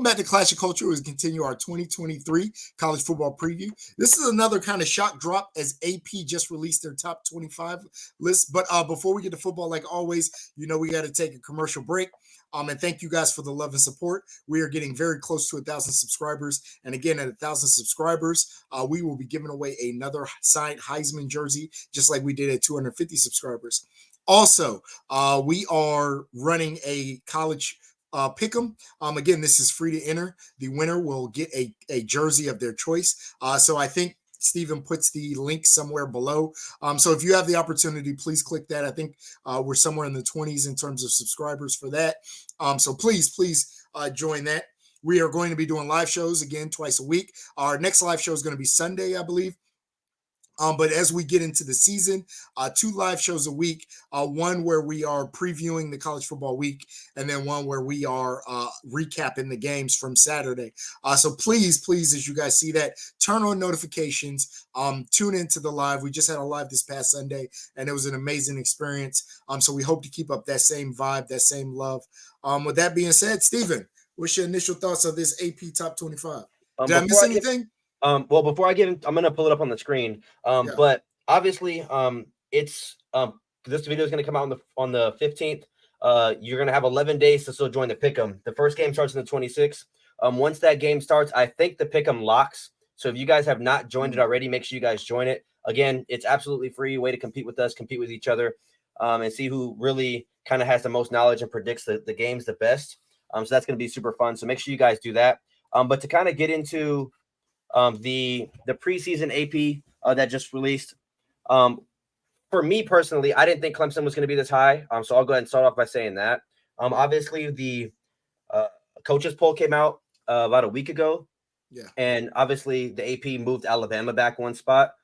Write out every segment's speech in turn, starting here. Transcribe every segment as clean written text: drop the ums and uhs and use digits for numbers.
Welcome back to Clash of Culture. We continue our 2023 college football preview. This is another kind of shock drop as AP just released their top 25 list. But before we get to football, like always, we got to take a commercial break. And thank you guys for the love and support. We are getting very close to 1,000 subscribers. And again, at 1,000 subscribers, we will be giving away another signed Heisman jersey, just like we did at 250 subscribers. Also, we are running a college pick'em. Again, this is free to enter. The winner will get a jersey of their choice. So I think Stephen puts the link somewhere below. So if you have the opportunity, please click that. I think we're somewhere in the 20s in terms of subscribers for that. So please join that. We are going to be doing live shows again twice a week. Our next live show is going to be Sunday, I believe. But as we get into the season, 2 live shows a week, one where we are previewing the college football week, and then one where we are recapping the games from Saturday. So please, as you guys see that, turn on notifications, tune into the live. We just had a live this past Sunday, and it was an amazing experience. So we hope to keep up that same vibe, that same love. With that being said, Stephen, what's your initial thoughts of this AP Top 25? Did I miss anything? Well, before I get in, I'm going to pull it up on the screen. But obviously, it's this video is going to come out on the 15th. You're going to have 11 days to still join the pick'em. The first game starts on the 26th. Once that game starts, I think the pick'em locks. So if you guys have not joined it already, make sure you guys join it. Again, it's absolutely free. Way to compete with us, compete with each other, and see who really kind of has the most knowledge and predicts the games the best. So that's going to be super fun. So make sure you guys do that. But to kind of get into the preseason AP that just released. For me personally, I didn't think Clemson was going to be this high. So I'll go ahead and start off by saying that. Obviously, the coaches poll came out about a week ago. Yeah. And obviously, the AP moved Alabama back one spot,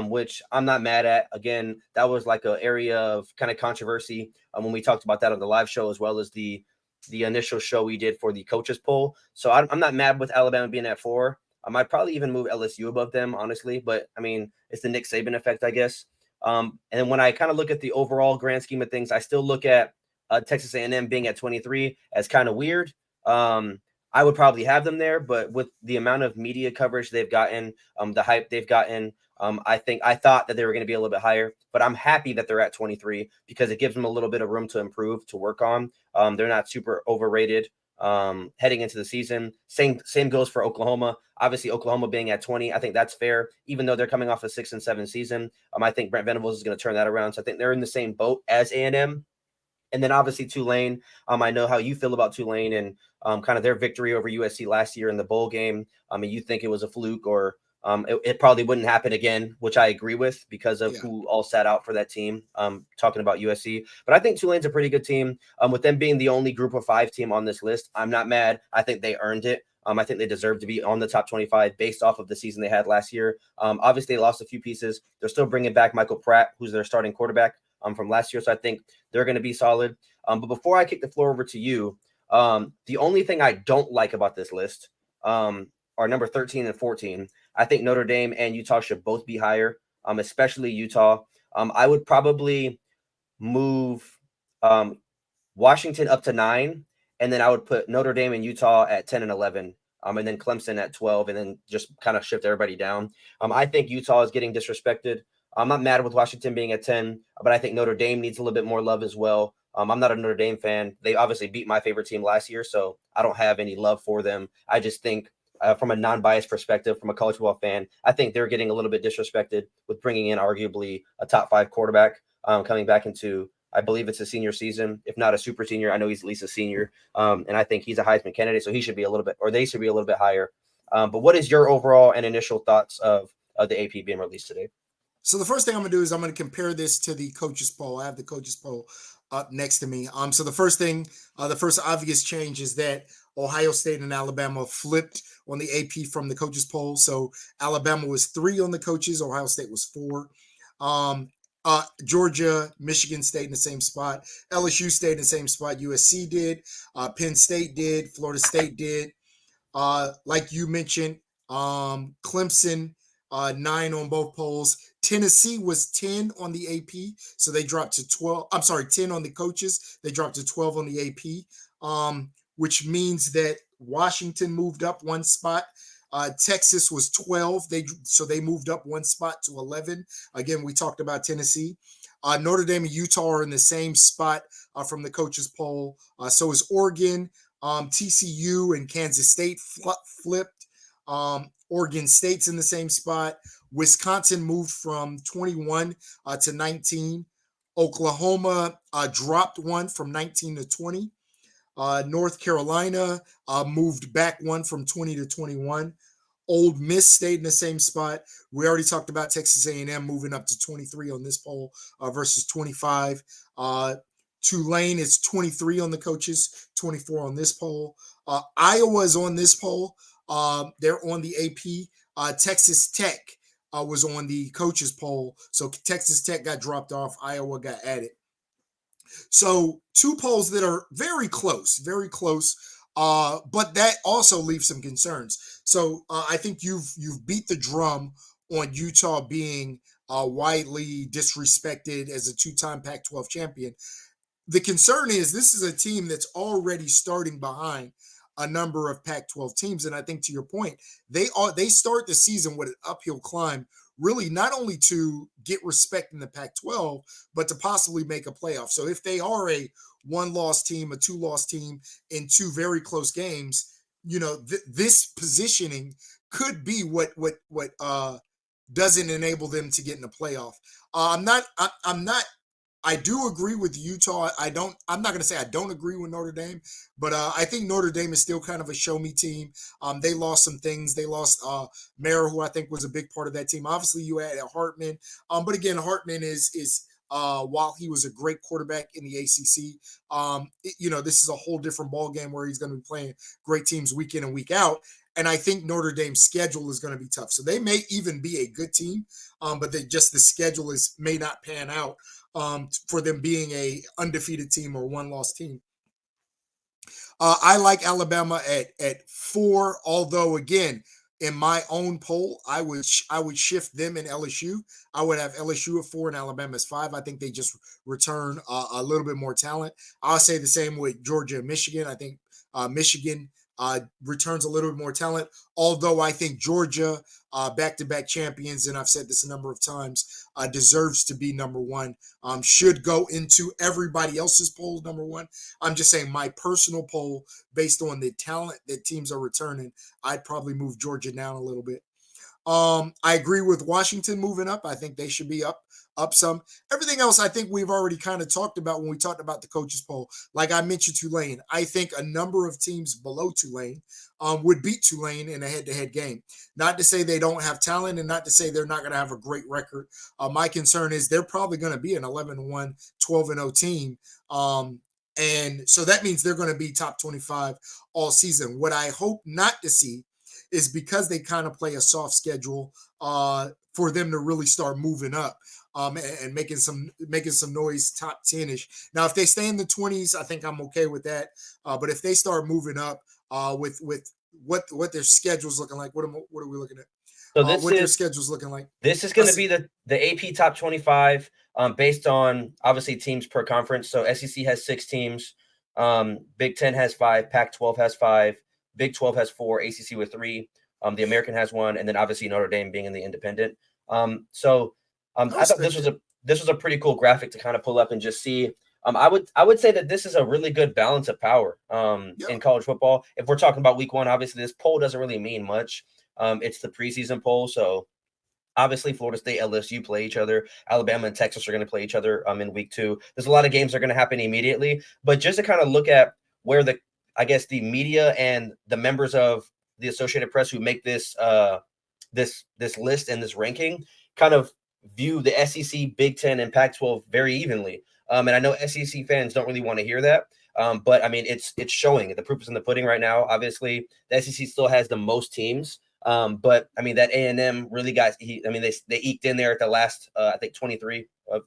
which I'm not mad at. Again, that was like an area of kind of controversy when we talked about that on the live show, as well as the initial show we did for the coaches poll. So I'm not mad with Alabama being at 4. I might probably even move LSU above them, honestly. But, I mean, it's the Nick Saban effect, I guess. And when I kind of look at the overall grand scheme of things, I still look at Texas A&M being at 23 as kind of weird. I would probably have them there. But with the amount of media coverage they've gotten, the hype they've gotten, I thought that they were going to be a little bit higher. But I'm happy that they're at 23 because it gives them a little bit of room to improve, to work on. They're not super overrated heading into the season. Same goes for Oklahoma. Obviously, Oklahoma being at 20, I think that's fair, even though they're coming off a 6-7 season. I think Brent Venables is going to turn that around. So I think they're in the same boat as A&M. And then obviously Tulane. I know how you feel about Tulane and kind of their victory over USC last year in the bowl game. You think it was a fluke, or it probably wouldn't happen again, which I agree with because of who all sat out for that team, talking about USC. But I think Tulane's a pretty good team. With them being the only group of 5 team on this list, I'm not mad. I think they earned it. I think they deserve to be on the top 25 based off of the season they had last year. Obviously, they lost a few pieces. They're still bringing back Michael Pratt, who's their starting quarterback from last year. So I think they're going to be solid. But before I kick the floor over to you, the only thing I don't like about this list are number 13 and 14. I think Notre Dame and Utah should both be higher, especially Utah. I would probably move Washington up to 9, and then I would put Notre Dame and Utah at 10 and 11, and then Clemson at 12, and then just kind of shift everybody down. I think Utah is getting disrespected. I'm not mad with Washington being at 10, but I think Notre Dame needs a little bit more love as well. I'm not a Notre Dame fan. They obviously beat my favorite team last year, so I don't have any love for them. I just think from a non-biased perspective, from a college football fan, I think they're getting a little bit disrespected with bringing in arguably a top 5 quarterback coming back into, I believe it's a senior season, if not a super senior. I know he's at least a senior, and I think he's a Heisman candidate, so he should be a little bit, or they should be a little bit higher. But what is your overall and initial thoughts of the AP being released today? So the first thing I'm going to do is I'm going to compare this to the coaches poll. I have the coaches poll up next to me. So the first obvious change is that Ohio State and Alabama flipped on the AP from the coaches poll. So Alabama was 3 on the coaches. Ohio State was 4. Georgia, Michigan stayed in the same spot. LSU stayed in the same spot. USC did. Penn State did. Florida State did. Like you mentioned, Clemson, 9 on both polls. Tennessee was 10 on the AP, so they dropped to 12. I'm sorry, 10 on the coaches. They dropped to 12 on the AP, which means that Washington moved up one spot. Texas was 12. They moved up one spot to 11. Again, we talked about Tennessee. Notre Dame and Utah are in the same spot from the coaches poll. So is Oregon. TCU and Kansas State flipped. Oregon State's in the same spot. Wisconsin moved from 21 to 19. Oklahoma dropped one from 19 to 20. North Carolina moved back one from 20 to 21. Old Miss stayed in the same spot. We already talked about Texas A&M moving up to 23 on this poll versus 25. Tulane is 23 on the coaches, 24 on this poll. Iowa is on this poll. They're on the AP. Texas Tech was on the coaches poll. So Texas Tech got dropped off. Iowa got added. So two polls that are very close, but that also leaves some concerns. So I think you've beat the drum on Utah being widely disrespected as a two-time Pac-12 champion. The concern is this is a team that's already starting behind a number of Pac-12 teams, and I think to your point, they start the season with an uphill climb, really not only to get respect in the Pac-12, but to possibly make a playoff. So if they are a one-loss team, a two-loss team in two very close games, this positioning could be what doesn't enable them to get in the playoff. I do agree with Utah. I'm not going to say I don't agree with Notre Dame, but I think Notre Dame is still kind of a show me team. They lost some things. They lost Mara, who I think was a big part of that team. Obviously, you had Hartman. But again, Hartman is while he was a great quarterback in the ACC, this is a whole different ball game where he's going to be playing great teams week in and week out. And I think Notre Dame's schedule is going to be tough. So they may even be a good team, but the schedule may not pan out for them being a undefeated team or one-loss team. I like Alabama at 4, although again, in my own poll, I would shift them in LSU. I would have LSU at 4 and Alabama as 5. I think they just return a little bit more talent. I'll say the same with Georgia and Michigan. I think Michigan returns a little bit more talent, although I think Georgia, back-to-back champions, and I've said this a number of times, deserves to be number 1, should go into everybody else's polls number 1. I'm just saying my personal poll, based on the talent that teams are returning, I'd probably move Georgia down a little bit. I agree with Washington moving up. I think they should be up some. Everything else, I think we've already kind of talked about when we talked about the coaches poll. Like I mentioned, Tulane. I think a number of teams below Tulane would beat Tulane in a head-to-head game. Not to say they don't have talent, and not to say they're not going to have a great record. My concern is they're probably going to be an 11-1, 12-0 team. And so that means they're going to be top 25 all season. What I hope not to see is, because they kind of play a soft schedule, for them to really start moving up and making some noise, top 10-ish. Now, if they stay in the 20s, I think I'm okay with that. But if they start moving up with what their schedule's looking like, what are we looking at? So their schedule's looking like. This is going to be the AP top 25 based on obviously teams per conference. So SEC has 6 teams, Big 10 has 5, Pac-12 has 5, Big 12 has 4, ACC with 3, the American has 1, and then obviously Notre Dame being in the independent. I thought this was a pretty cool graphic to kind of pull up and just see. I would say that this is a really good balance of power in college football. If we're talking about week 1, obviously this poll doesn't really mean much. It's the preseason poll, so obviously Florida State, LSU play each other. Alabama and Texas are going to play each other in week 2. There's a lot of games that are going to happen immediately, but just to kind of look at where the media and the members of the Associated Press who make this list and this ranking kind of view the SEC, Big 10, and Pac-12 very evenly. And I know SEC fans don't really want to hear that. But I mean, it's showing. The proof is in the pudding right now. Obviously, the SEC still has the most teams. But I mean, that A&M really got. They eked in there at the last. I think 23. If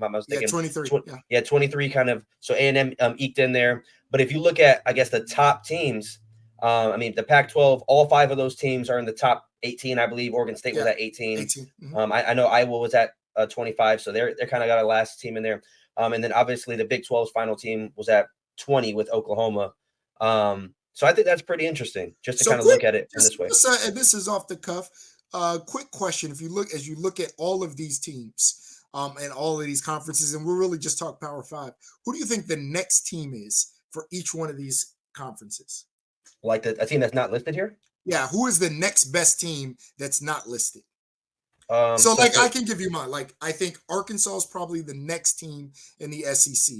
I'm mistaken. 23. 23 kind of. So A&M eked in there. But if you look at, I guess, the top teams, the Pac-12, all 5 of those teams are in the top 18, I believe. Oregon State was at 18. Mm-hmm. I know Iowa was at 25, so they're kind of got a last team in there. And then obviously the Big 12's final team was at 20 with Oklahoma. So I think that's pretty interesting, just to So kind of look at it in this way. and this is off the cuff. Quick question: If you look at all of these teams, and all of these conferences, and we're really just talk Power Five, who do you think the next team is for each one of these conferences? Like a team that's not listed here. Yeah, who is the next best team that's not listed? So Like, I can give you mine. Like, I think Arkansas is probably the next team in the SEC.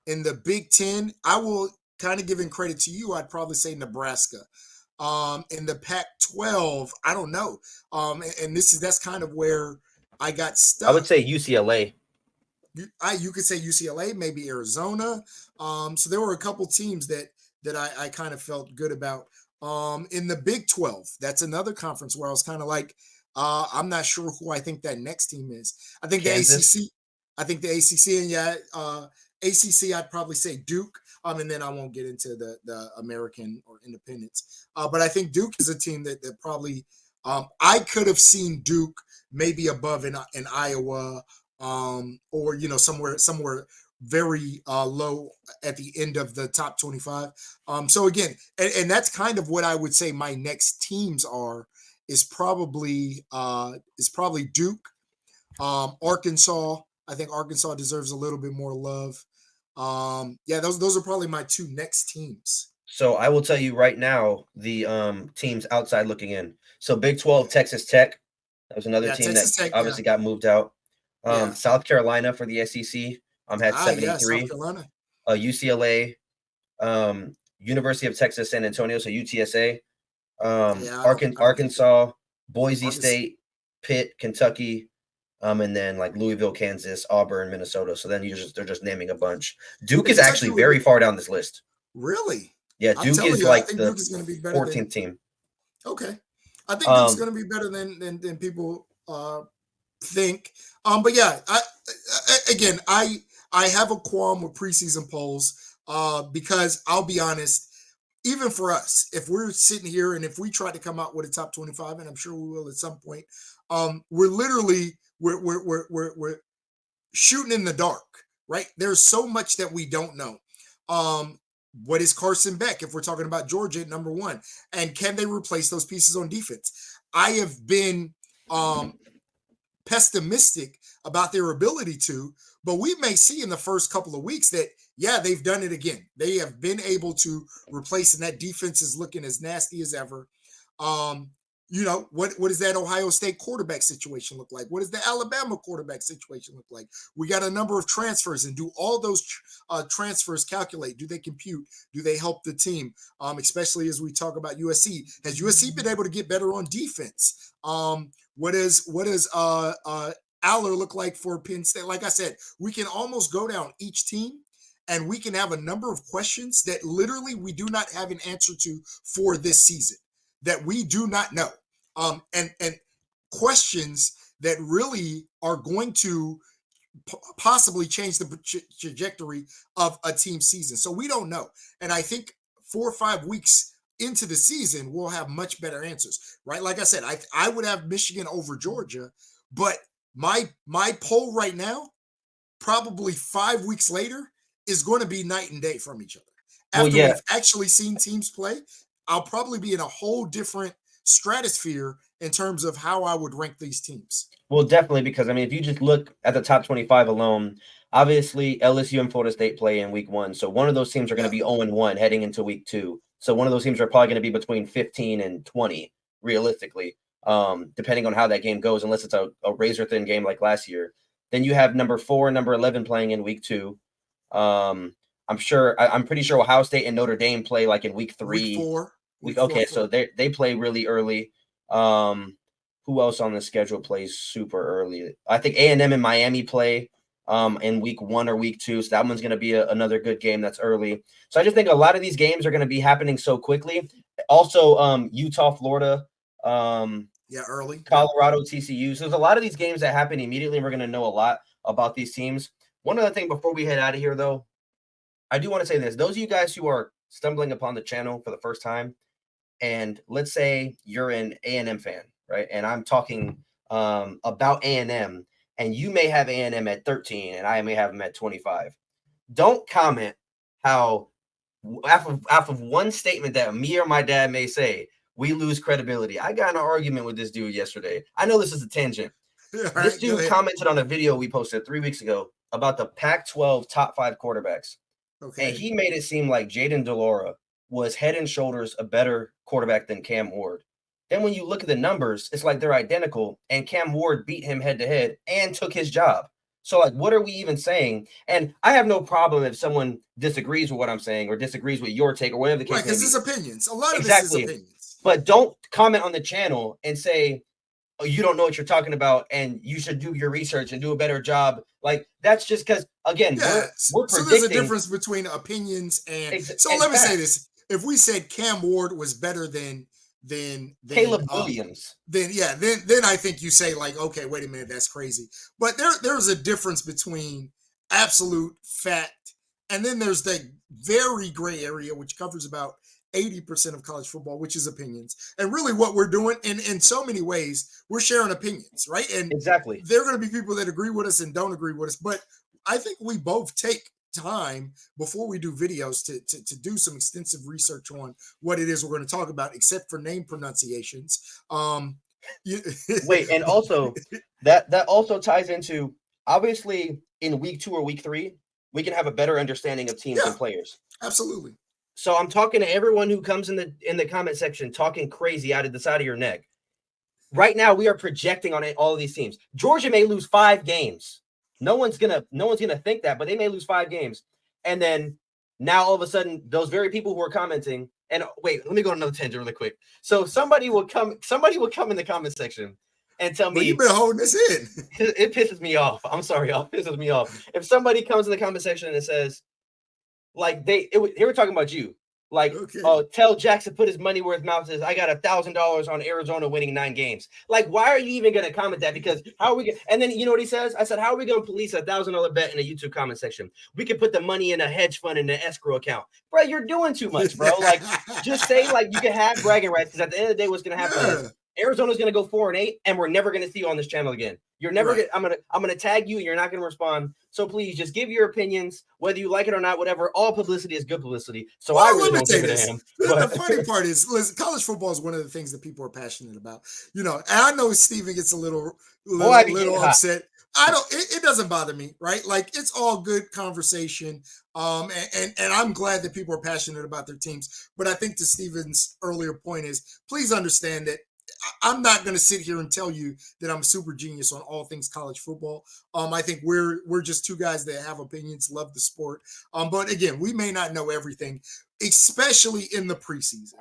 In the Big Ten, I will kind of giving credit to you. I'd probably say Nebraska. In the Pac-12, I don't know. And that's kind of where I got stuck. I would say UCLA. You could say UCLA, maybe Arizona. So there were a couple teams that I kind of felt good about. In the Big 12, that's another conference where I was kind of like, I'm not sure who I think that next team is. I think Kansas. the ACC. I think the ACC, and ACC. I'd probably say Duke. And then I won't get into the American or independents. But I think Duke is a team that probably I could have seen Duke maybe above in Iowa, or somewhere very low at the end of the top 25. So again, and that's kind of what I would say my next teams are is probably Duke, Arkansas. I think Arkansas deserves a little bit more love. Yeah, those are probably my two next teams. So I will tell you right now the teams outside looking in. So Big 12, Texas Tech. That was another team Texas that Tech, obviously got moved out. South Carolina for the SEC had 73. South Carolina. UCLA, University of Texas San Antonio, so UTSA. Arkansas, Boise State, Pitt, Kentucky, and then like Louisville, Kansas, Auburn, Minnesota. So then they're just naming a bunch. Duke is actually very far down this list. Really? Yeah, Duke is like the 14th team. Okay, I think Duke's going to be better than people think. But yeah, I have a qualm with preseason polls because I'll be honest. Even for us, if we're sitting here and if we try to come out with a top 25, and I'm sure we will at some point, we're literally we're shooting in the dark, right? There's so much that we don't know. What is Carson Beck if we're talking about Georgia at number one? And can they replace those pieces on defense? I have been pessimistic about their ability to, but we may see in the first couple of weeks that, yeah, they've done it again. They have been able to replace, and that defense is looking as nasty as ever. What does that Ohio State quarterback situation look like? What does the Alabama quarterback situation look like? We got a number of transfers, and do all those transfers calculate? Do they compute? Do they help the team? Especially as we talk about USC. Has USC been able to get better on defense? What does Aller look like for Penn State? Like I said, we can almost go down each team and we can have a number of questions that literally we do not have an answer to for this season that we do not know. And questions that really are going to possibly change the trajectory of a team season. So we don't know. And I think 4 or 5 weeks into the season, we'll have much better answers, right? Like I said, I would have Michigan over Georgia, but my poll right now, probably 5 weeks later, is going to be night and day from each other. After we've actually seen teams play, I'll probably be in a whole different stratosphere in terms of how I would rank these teams. Well, definitely, because, I mean, if you just look at the top 25 alone, obviously LSU and Florida State play in week 1. So one of those teams are going to be 0-1 heading into week 2. So one of those teams are probably going to be between 15 and 20, realistically, depending on how that game goes, unless it's a razor-thin game like last year. Then you have number 4 and number 11 playing in week 2. I'm pretty sure Ohio State and Notre Dame play like in week 3. Week 4. So they play really early. Who else on the schedule plays super early? I think A&M and Miami play in week 1 or week 2. So that one's going to be another good game that's early. So I just think a lot of these games are going to be happening so quickly. Also, Utah, Florida. Early. Colorado, TCU. So there's a lot of these games that happen immediately. We're going to know a lot about these teams. One other thing before we head out of here, though, I do want to say this. Those of you guys who are stumbling upon the channel for the first time, and let's say you're an A&M fan, right? And I'm talking about A&M, and you may have A&M at 13, and I may have them at 25. Don't comment how Off of one statement that me or my dad may say, we lose credibility. I got in an argument with this dude yesterday. I know this is a tangent. All This right, go dude ahead. commented on a video we posted 3 weeks ago about the Pac-12 top 5 quarterbacks. Okay. And he made it seem like Jaden Delora was head and shoulders a better quarterback than Cam Ward. Then when you look at the numbers, it's like they're identical, and Cam Ward beat him head to head and took his job. So, like, what are we even saying? And I have no problem if someone disagrees with what I'm saying or disagrees with your take or whatever the case Right, may because be. it's opinions. A lot of this is Exactly. opinions. But don't comment on the channel and say, oh, you don't know what you're talking about, and you should do your research and do a better job. Like, that's just because, again, Yeah. we're So predicting. there's a difference between opinions and let me say this. If we said Cam Ward was better than Caleb Williams, then I think you say, like, okay, wait a minute, that's crazy. But there's a difference between absolute fact and then there's the very gray area, which covers about 80% of college football, which is opinions. And really what we're doing in so many ways, we're sharing opinions, right? And exactly, there are going to be people that agree with us and don't agree with us. But I think we both take time before we do videos to do some extensive research on what it is we're going to talk about, except for name pronunciations. Wait, and also that also ties into, obviously, in week 2 or week 3, we can have a better understanding of teams and players. Absolutely. So I'm talking to everyone who comes in the comment section talking crazy out of the side of your neck. Right now, we are projecting on all of these teams. Georgia may lose 5 games. No one's gonna think that, but they may lose 5 games. And then now all of a sudden, those very people who are commenting, and wait, let me go on another tangent really quick. So somebody will come in the comment section and tell me, well, you've been holding this in. It pisses me off. I'm sorry, y'all. It pisses me off. If somebody comes in the comment section and says, like, they were talking about you. Like, okay. Tell Jackson put his money where his mouth is. I got $1,000 on Arizona winning 9 games. Like, why are you even going to comment that? Because how are we going? And then you know what he says? I said, how are we going to police $1,000 bet in a YouTube comment section? We could put the money in a hedge fund in an escrow account, bro. You're doing too much, bro. Like, just say, like, you can have bragging rights, because at the end of the day, what's going to happen is Arizona's going to go 4-8, and we're never going to see you on this channel again. You're never right. I'm gonna tag you, and you're not going to respond. So please just give your opinions, whether you like it or not. Whatever. All publicity is good publicity. So I really don't give it a damn. The funny part is, listen, college football is one of the things that people are passionate about. You know, and I know Steven gets a little upset. I don't. It doesn't bother me, right? Like, it's all good conversation. And I'm glad that people are passionate about their teams. But I think to Steven's earlier point is, please understand that I'm not going to sit here and tell you that I'm a super genius on all things college football. I think we're just two guys that have opinions, love the sport. But again, we may not know everything, especially in the preseason,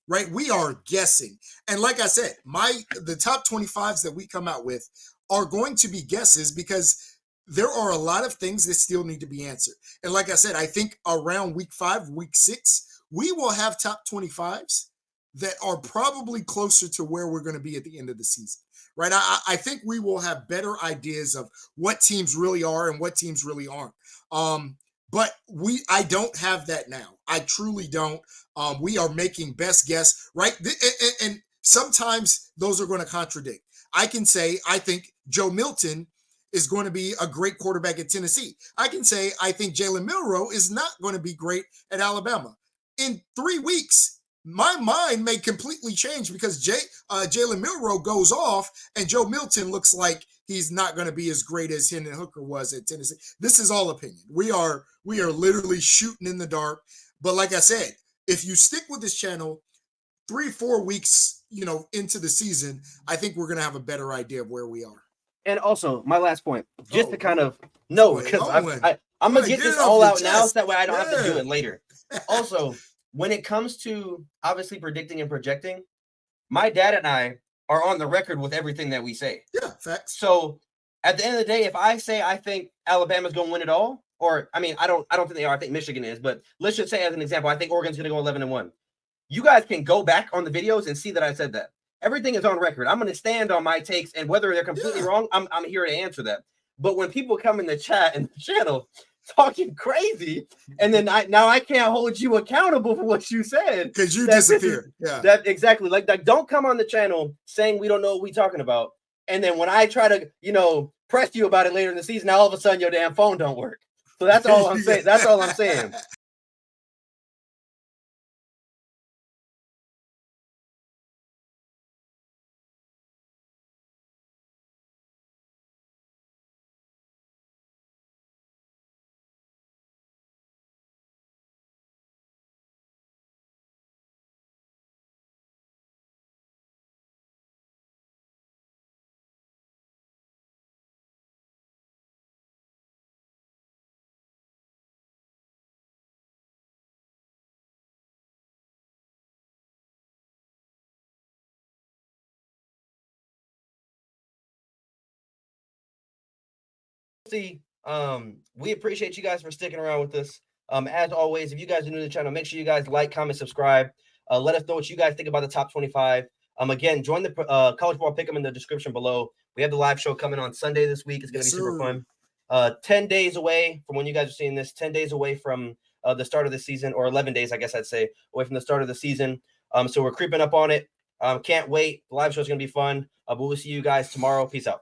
right? We are guessing. And like I said, the top 25s that we come out with are going to be guesses, because there are a lot of things that still need to be answered. And like I said, I think around week 5, week 6, we will have top 25s that are probably closer to where we're going to be at the end of the season, right? I think we will have better ideas of what teams really are and what teams really aren't. But I don't have that now. I truly don't. We are making best guess, right? And sometimes those are going to contradict. I can say, I think Joe Milton is going to be a great quarterback at Tennessee. I can say, I think Jalen Milroe is not going to be great at Alabama. In 3 weeks, my mind may completely change, because Jalen Milroe goes off and Joe Milton looks like he's not going to be as great as Hendon Hooker was at Tennessee. This is all opinion. We are literally shooting in the dark. But like I said, if you stick with this channel 3-4 weeks, into the season, I think we're going to have a better idea of where we are. And also, my last point, just to kind of because I'm gonna get this all out now, so that way I don't have to do it later. Also, when it comes to obviously predicting and projecting, my dad and I are on the record with everything that we say. Yeah, facts. So at the end of the day, if I say I think Alabama's going to win it all, or I don't think they are. I think Michigan is, but let's just say as an example, I think Oregon's going to go 11-1. You guys can go back on the videos and see that I said that. Everything is on record. I'm going to stand on my takes, and whether they're completely wrong, I'm here to answer that. But when people come in the chat and the channel talking crazy, and then I can't hold you accountable for what you said, because you disappear. That exactly. Like, don't come on the channel saying we don't know what we're talking about, and then when I try to press you about it later in the season, now all of a sudden your damn phone don't work. So that's all I'm saying. That's all I'm saying. see. We appreciate you guys for sticking around with us. As always, if you guys are new to the channel, make sure you guys like, comment, subscribe. Let us know what you guys think about the top 25. Again, join the college ball pick'em in the description below. We have the live show coming on Sunday this week. It's going to be super fun. 10 days away from when you guys are seeing this, 10 days away from the start of the season, or 11 days, I guess I'd say, away from the start of the season. So we're creeping up on it. Can't wait. The live show is going to be fun. But we'll see you guys tomorrow. Peace out.